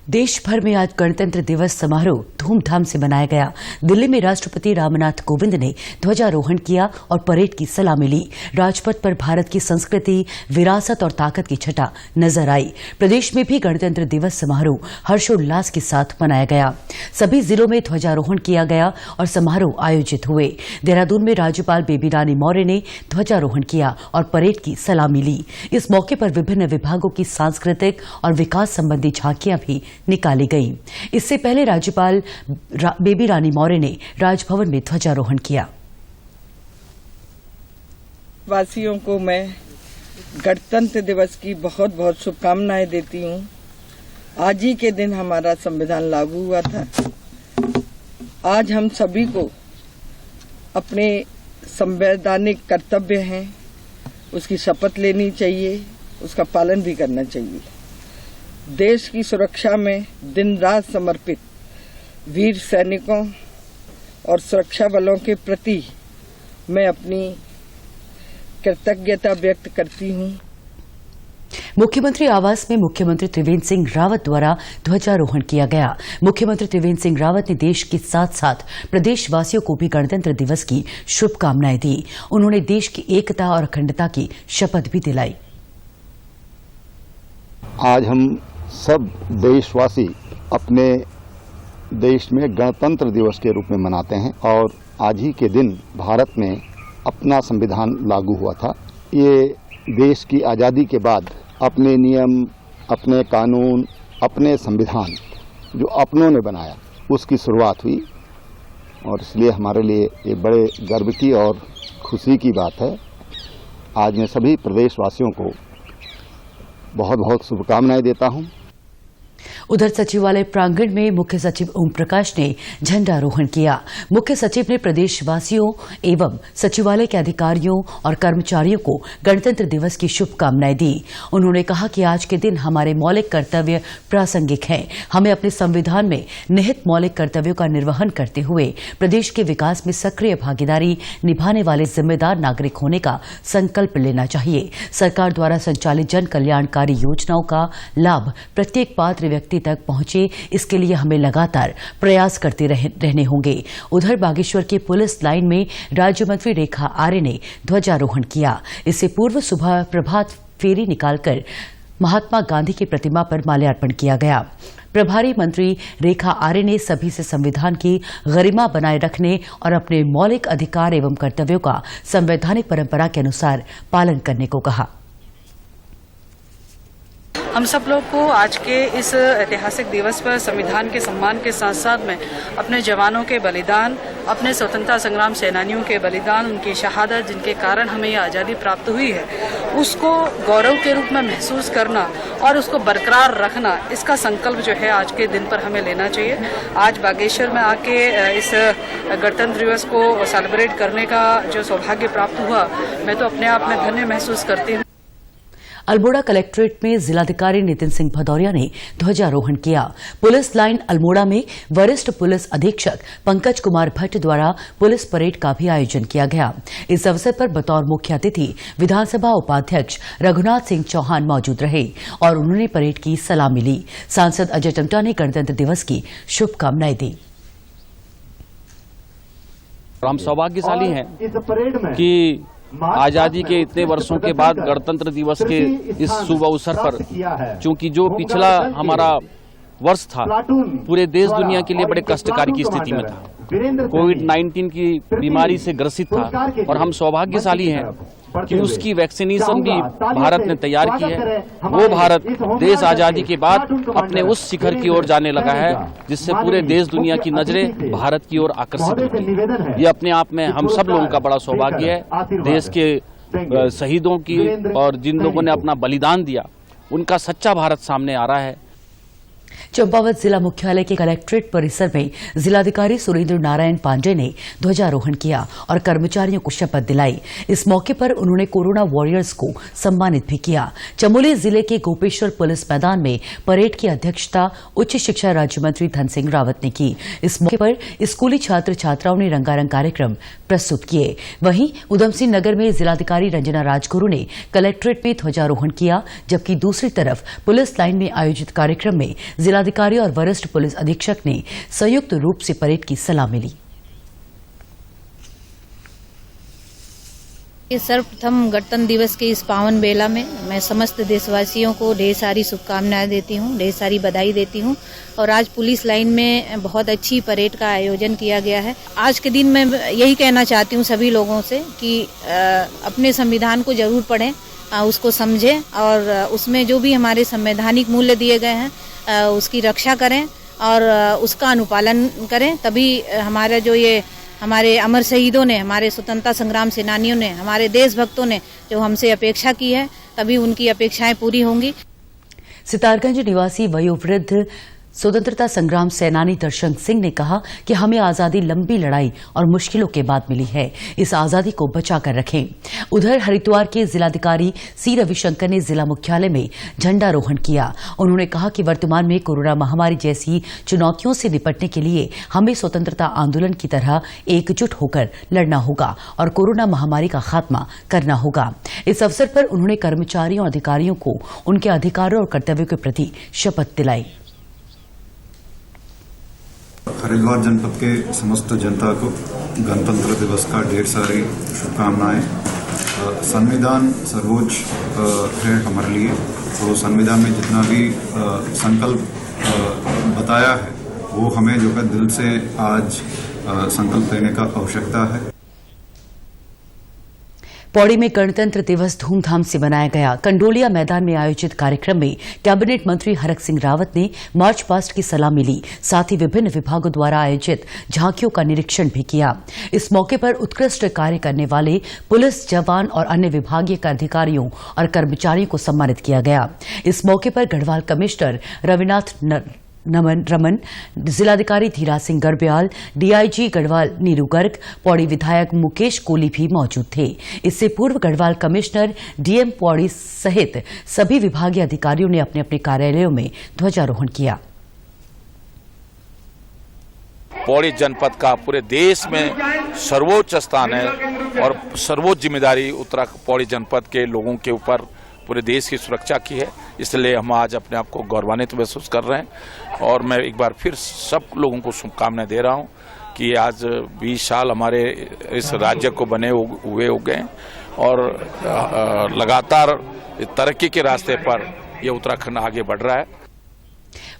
देश भर में आज गणतंत्र दिवस समारोह धूमधाम से मनाया गया। दिल्ली में राष्ट्रपति रामनाथ कोविंद ने ध्वजारोहण किया और परेड की सलामी ली। राजपथ पर भारत की संस्कृति, विरासत और ताकत की छटा नजर आई। प्रदेश में भी गणतंत्र दिवस समारोह हर्षोल्लास के साथ मनाया गया। सभी जिलों में ध्वजारोहण किया गया और समारोह आयोजित हुए। देहरादून में राज्यपाल बेबी रानी मौर्य ने ध्वजारोहण किया और परेड की सलामी ली। इस मौके पर विभिन्न विभागों की सांस्कृतिक और विकास संबंधी झांकियां भी निकाली गई। इससे पहले राज्यपाल बेबी रानी मौर्य ने राजभवन में ध्वजारोहण किया। वासियों को मैं गणतंत्र दिवस की बहुत बहुत शुभकामनाएं देती हूं। आज ही के दिन हमारा संविधान लागू हुआ था। आज हम सभी को अपने संवैधानिक कर्तव्य हैं, उसकी शपथ लेनी चाहिए, उसका पालन भी करना चाहिए। देश की सुरक्षा में दिन रात समर्पित वीर सैनिकों और सुरक्षा बलों के प्रति मैं अपनी कृतज्ञता व्यक्त करती हूं। मुख्यमंत्री आवास में मुख्यमंत्री त्रिवेंद्र सिंह रावत द्वारा ध्वजारोहण किया गया। मुख्यमंत्री त्रिवेंद्र सिंह रावत ने देश के साथ साथ प्रदेशवासियों को भी गणतंत्र दिवस की शुभकामनाएं दी। उन्होंने देश की एकता और अखंडता की शपथ भी दिलाई। आज हम सब देशवासी अपने देश में गणतंत्र दिवस के रूप में मनाते हैं और आज ही के दिन भारत में अपना संविधान लागू हुआ था। ये देश की आज़ादी के बाद अपने नियम, अपने कानून, अपने संविधान जो अपनों ने बनाया उसकी शुरुआत हुई और इसलिए हमारे लिए ये बड़े गर्व की और खुशी की बात है। आज मैं सभी प्रदेशवासियों को बहुत बहुत शुभकामनाएं देता हूं। उधर सचिवालय प्रांगण में मुख्य सचिव ओम प्रकाश ने झंडारोहण किया। मुख्य सचिव ने प्रदेशवासियों एवं सचिवालय के अधिकारियों और कर्मचारियों को गणतंत्र दिवस की शुभकामनाएं दी। उन्होंने कहा कि आज के दिन हमारे मौलिक कर्तव्य प्रासंगिक हैं। हमें अपने संविधान में निहित मौलिक कर्तव्यों का निर्वहन करते हुए प्रदेश के विकास में सक्रिय भागीदारी निभाने वाले जिम्मेदार नागरिक होने का संकल्प लेना चाहिए। सरकार द्वारा संचालित जन कल्याणकारी योजनाओं का लाभ प्रत्येक पात्र व्यक्ति तक पहुंचे, इसके लिए हमें लगातार प्रयास करते रहने होंगे। उधर बागेश्वर के पुलिस लाइन में राज्य मंत्री रेखा आर्य ने ध्वजारोहण किया। इससे पूर्व सुबह प्रभात फेरी निकालकर महात्मा गांधी की प्रतिमा पर माल्यार्पण किया गया। प्रभारी मंत्री रेखा आर्य ने सभी से संविधान की गरिमा बनाए रखने और अपने मौलिक अधिकार एवं कर्तव्यों का संवैधानिक परंपरा के अनुसार पालन करने को कहा। हम सब लोग को आज के इस ऐतिहासिक दिवस पर संविधान के सम्मान के साथ साथ में अपने जवानों के बलिदान, अपने स्वतंत्रता संग्राम सेनानियों के बलिदान, उनकी शहादत जिनके कारण हमें ये आज़ादी प्राप्त हुई है, उसको गौरव के रूप में महसूस करना और उसको बरकरार रखना, इसका संकल्प जो है आज के दिन पर हमें लेना चाहिए। आज बागेश्वर में आके इस गणतंत्र दिवस को सेलिब्रेट करने का जो सौभाग्य प्राप्त हुआ, मैं तो अपने आप में धन्य महसूस करती हूँ। अल्मोड़ा कलेक्ट्रेट में जिलाधिकारी नितिन सिंह भदौरिया ने ध्वजारोहण किया। पुलिस लाइन अल्मोड़ा में वरिष्ठ पुलिस अधीक्षक पंकज कुमार भट्ट द्वारा पुलिस परेड का भी आयोजन किया गया। इस अवसर पर बतौर मुख्य अतिथि विधानसभा उपाध्यक्ष रघुनाथ सिंह चौहान मौजूद रहे और उन्होंने परेड की सलामी ली। सांसद अजय टमटा ने गणतंत्र दिवस की शुभकामनाएं दी। हम सौभाग्यशाली हैं कि आजादी के इतने वर्षों के बाद गणतंत्र दिवस के इस शुभ अवसर पर, चूंकि जो पिछला हमारा वर्ष था पूरे देश दुनिया के लिए बड़े कष्टकारी की स्थिति में था, कोविड-19 की बीमारी से ग्रसित था और हम सौभाग्यशाली हैं कि उसकी वैक्सीनेशन भी भारत ने तैयार की है। वो भारत देश आजादी के बाद अपने उस शिखर की ओर जाने लगा है जिससे पूरे देश दुनिया की नजरें भारत की ओर आकर्षित होती है। ये अपने आप में हम सब लोगों का बड़ा सौभाग्य है। देश के शहीदों की और जिन लोगों ने अपना बलिदान दिया, उनका सच्चा भारत सामने आ रहा है। चंपावत जिला मुख्यालय के कलेक्ट्रेट परिसर में जिलाधिकारी सुरेंद्र नारायण पांडेय ने ध्वजारोहण किया और कर्मचारियों को शपथ दिलाई। इस मौके पर उन्होंने कोरोना वॉरियर्स को सम्मानित भी किया। चमोली जिले के गोपेश्वर पुलिस मैदान में परेड की अध्यक्षता उच्च शिक्षा राज्य मंत्री धन सिंह रावत ने की। इस मौके पर स्कूली छात्र छात्राओं ने रंगारंग कार्यक्रम प्रस्तुत किए। वहीं उधम सिंह नगर में जिलाधिकारी रंजना राजगुरू ने कलेक्ट्रेट में ध्वजारोहण किया, जबकि दूसरी तरफ पुलिस लाइन में आयोजित कार्यक्रम में जिला जिलाधिकारी और वरिष्ठ पुलिस अधीक्षक ने संयुक्त रूप से परेड की सलामी ली। सर्वप्रथम गणतंत्र दिवस के इस पावन बेला में मैं समस्त देशवासियों को ढेर सारी शुभकामनाएं देती हूं, ढेर सारी बधाई देती हूं। और आज पुलिस लाइन में बहुत अच्छी परेड का आयोजन किया गया है। आज के दिन मैं यही कहना चाहती हूं सभी लोगों से कि अपने संविधान को जरूर पढ़ें, उसको समझें और उसमें जो भी हमारे संवैधानिक मूल्य दिए गए हैं उसकी रक्षा करें और उसका अनुपालन करें। तभी हमारा जो ये हमारे अमर शहीदों ने, हमारे स्वतंत्रता संग्राम सेनानियों ने, हमारे देशभक्तों ने जो हमसे अपेक्षा की है, तभी उनकी अपेक्षाएं पूरी होंगी। सितारगंज निवासी वयोवृद्ध स्वतंत्रता संग्राम सेनानी दर्शन सिंह ने कहा कि हमें आजादी लंबी लड़ाई और मुश्किलों के बाद मिली है, इस आजादी को बचाकर रखें। उधर हरिद्वार के जिलाधिकारी सी रविशंकर ने जिला मुख्यालय में झंडारोहण किया। उन्होंने कहा कि वर्तमान में कोरोना महामारी जैसी चुनौतियों से निपटने के लिए हमें स्वतंत्रता आंदोलन की तरह एकजुट होकर लड़ना होगा और कोरोना महामारी का खात्मा करना होगा। इस अवसर पर उन्होंने कर्मचारियों और अधिकारियों को उनके अधिकारों और कर्तव्यों के प्रति शपथ दिलाई। हरिद्वार जनपद के समस्त जनता को गणतंत्र दिवस का ढेर सारी शुभकामनाएं। संविधान सर्वोच्च है हमारे लिए, तो संविधान में जितना भी संकल्प बताया है वो हमें जो है दिल से आज संकल्प लेने का आवश्यकता है। पौड़ी में गणतंत्र दिवस धूमधाम से मनाया गया। कंडोलिया मैदान में आयोजित कार्यक्रम में कैबिनेट मंत्री हरक सिंह रावत ने मार्च पास्ट की सलामी ली, साथ ही विभिन्न विभागों द्वारा आयोजित झांकियों का निरीक्षण भी किया। इस मौके पर उत्कृष्ट कार्य करने वाले पुलिस जवान और अन्य विभागीय अधिकारियों और कर्मचारियों को सम्मानित किया गया। इस मौके पर गढ़वाल कमिश्नर रविनाथ रमन, जिलाधिकारी धीराज सिंह गर्ब्याल, डीआईजी गढ़वाल नीरू गर्ग, पौड़ी विधायक मुकेश कोली भी मौजूद थे। इससे पूर्व गढ़वाल कमिश्नर डीएम पौड़ी सहित सभी विभागीय अधिकारियों ने अपने अपने कार्यालयों में ध्वजारोहण किया। पौड़ी जनपद का पूरे देश में सर्वोच्च स्थान है और सर्वोच्च जिम्मेदारी उत्तरा पौड़ी जनपद के लोगों के ऊपर पूरे देश की सुरक्षा की है, इसलिए हम आज अपने आप को गौरवान्वित महसूस कर रहे हैं। और मैं एक बार फिर सब लोगों को शुभकामनाएं दे रहा हूं कि आज 20 साल हमारे इस राज्य को बने हुए हो गए और लगातार तरक्की के रास्ते पर ये उत्तराखंड आगे बढ़ रहा है।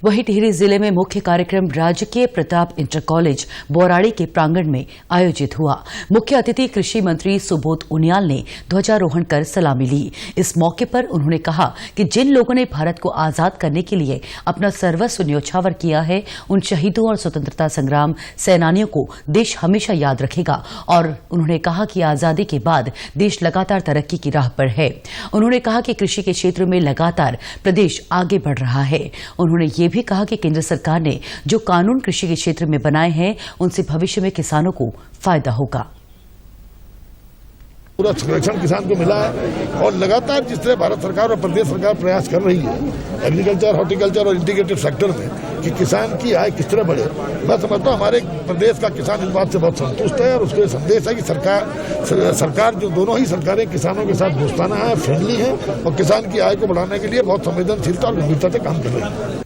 वहीं टिहरी जिले में मुख्य कार्यक्रम राजकीय प्रताप इंटर कॉलेज बोराड़ी के प्रांगण में आयोजित हुआ। मुख्य अतिथि कृषि मंत्री सुबोध उनियाल ने ध्वजारोहण कर सलामी ली। इस मौके पर उन्होंने कहा कि जिन लोगों ने भारत को आजाद करने के लिए अपना सर्वस्व न्यौछावर किया है, उन शहीदों और स्वतंत्रता संग्राम सेनानियों को देश हमेशा याद रखेगा। और उन्होंने कहा कि आजादी के बाद देश लगातार तरक्की की राह पर है। उन्होंने कहा कि कृषि के क्षेत्र में लगातार प्रदेश आगे बढ़ रहा है। उन्होंने ये भी कहा कि केंद्र सरकार ने जो कानून कृषि के क्षेत्र में बनाए हैं, उनसे भविष्य में किसानों को फायदा होगा। पूरा संरक्षण किसान को मिला है और लगातार जिस तरह भारत सरकार और प्रदेश सरकार प्रयास कर रही है एग्रीकल्चर, हॉर्टिकल्चर और इंटीग्रेटेड सेक्टर में कि किसान की आय किस तरह बढ़े, मैं समझता हूँ हमारे प्रदेश का किसान इस बात से बहुत संतुष्ट है। और उसको ये संदेश है कि सरकार जो दोनों ही सरकारें किसानों के साथ दोस्ताना है, फ्रेंडली है और किसान की आय को बढ़ाने के लिए बहुत संवेदनशीलता और गंभीरता से काम कर रही है।